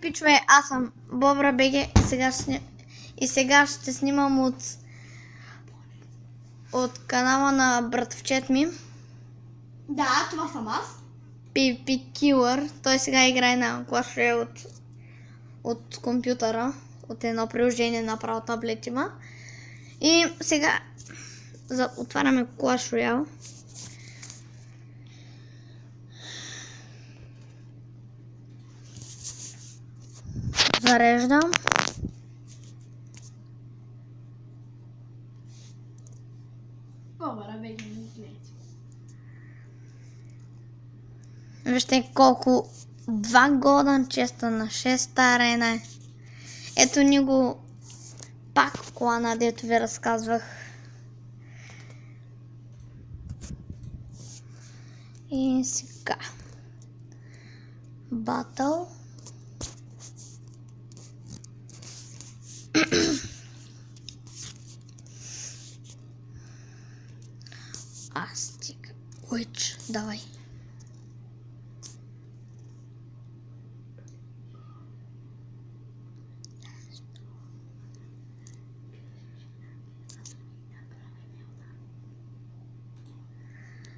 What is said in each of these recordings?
пичове, аз съм Бобра БГ и сега ще снимам от канала на братовчет ми. Да, това съм аз. PvP Killer. Той сега играе на Clash Royale от компютъра, от едно приложение, направо таблет има. И сега отваряме Clash Royale. Зареждам. Бобра БГ ми изглежда. Вижте колко 2 голден честа на 6-та арена. Ето ни го пак клана, дето ви разказвах. И сега батъл. Стига. Уич, давай.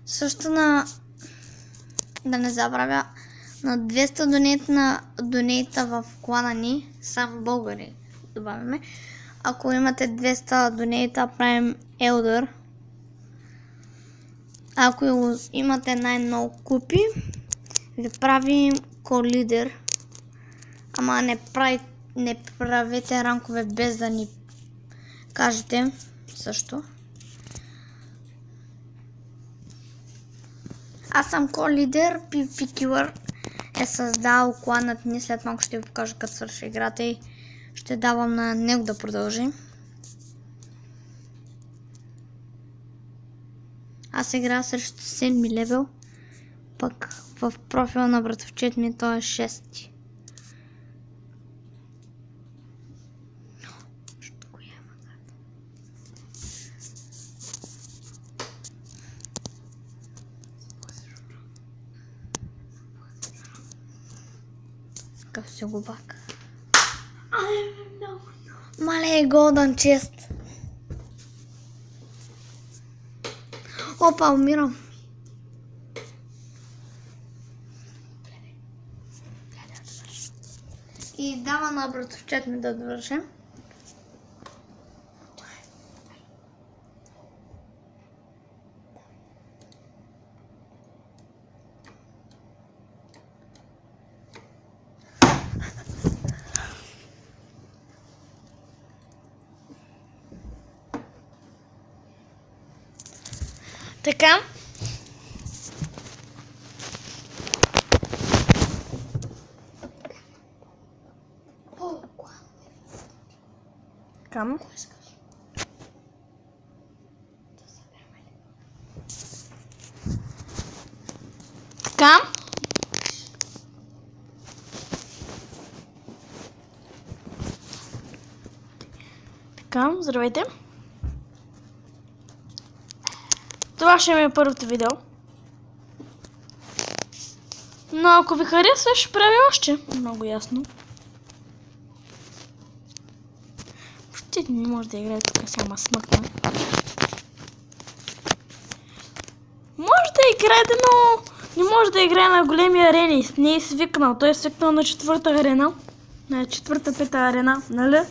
Също да не забравя, на 200 донейта в клана ни, само българи добавяме. Ако имате 200 донейта, правим Елдър. Ако имате най-много купи, ви правим Co-Leader. Ама не правете ранкове без да ни кажете също. Аз съм Co-Leader, PvP Killer е създал кланът ни, след малко ще ви покажа като свърши играта и ще давам на него да продължи. Аз играя срещу 7 левел, пък в профила на братовчет ми той е 6. Какъв си го бак? Мале, голден чест. Опа, умирам. И дава на братовчет ми да довършим. Така. Така. Така. Така, здравейте. Това ще ми е първото видео. Но ако ви харесва, ще правя още. Много ясно. Почти не може да играе тук, само смъкна. Може да играете, но не може да играе на големи арени. Не е свикнал. Той е свикнал на 4-та арена. На 4-та-5-та арена. Нали?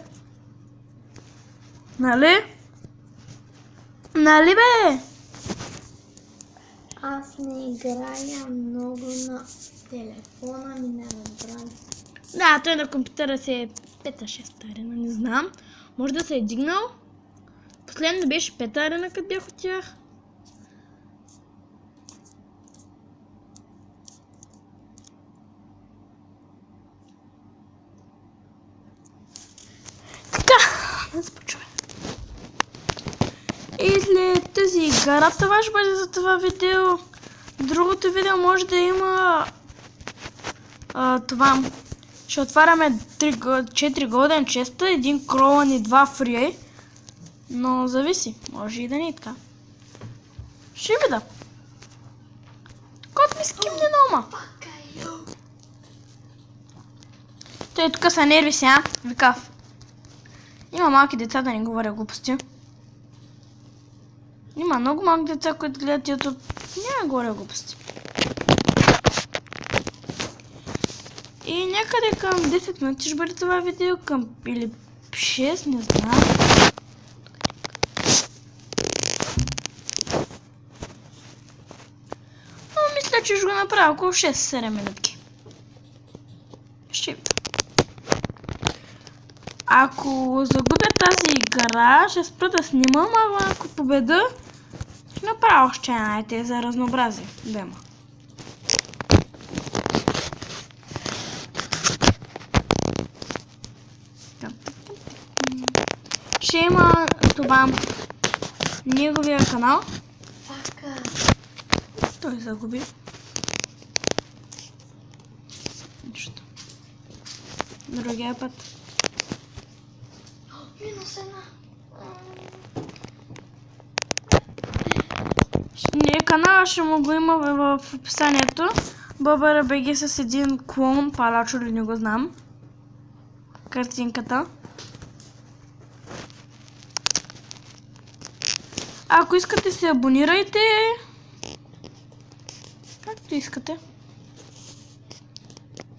Нали? Нали бе? Аз не играя много на телефона ми, не разбрам. Да, той на компютъра си е 5-6 арена, не знам. Може да се е дигнал. Последно беше 5 арена, като бях от тях. Така, да се почуя. И след тази игра, това ще бъде за това видео. Другото видео може да има това. Ще отваряме 4 голден честа, 1 кролан и 2 фри. Но зависи, може и да не е така. Ще видя. Кот ми скимне на ума. Той тук са нерви сега, викав. Има малки деца, да не говоря глупости. Има много малки деца, които гледат YouTube. Няма да говоря глупости. И някъде към 10 минути ще бъде това видео, към или 6, не знам. Но мисля, че ще го направя около 6-7 минутки. Ще видя. Ако загубя тази игра, ще спра да снимам, а ако победа, ще направя още една идея за разнообразие. Да има. Ще има това неговия канал. Пака. Той загуби. Нищо. Другия път. Минус една. Канала ще му го има в описанието. Бобър БГ с един клон, палачо ли не го знам. Картинката. Ако искате се абонирайте. Както искате.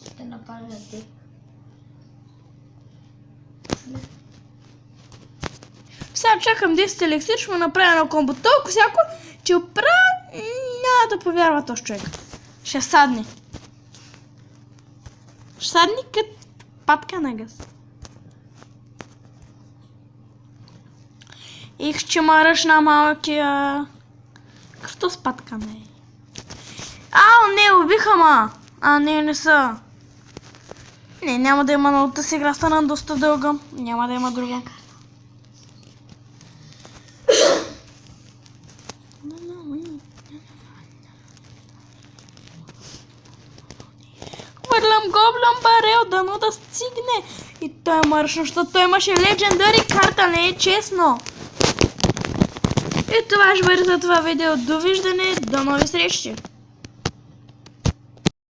Ще направя дик. Сега чакам 10 еликсир, ще му направя едно комбо толкова всяко, че опра няма да повярва този човек. Ще садни. Ще садни като патка на газ. Их ще мараш на малкия... Какъвто с патка не е. Ау, не, убиха ма! А, не са. Не, няма да има новата си игра, стана доста дълга. Няма да има друга. Хвърлям гоблям барел, дано да стигне. И той е мършно, защото той имаше легендари карта, не е честно. И това ще бъде за това видео. Довиждане, до нови срещи.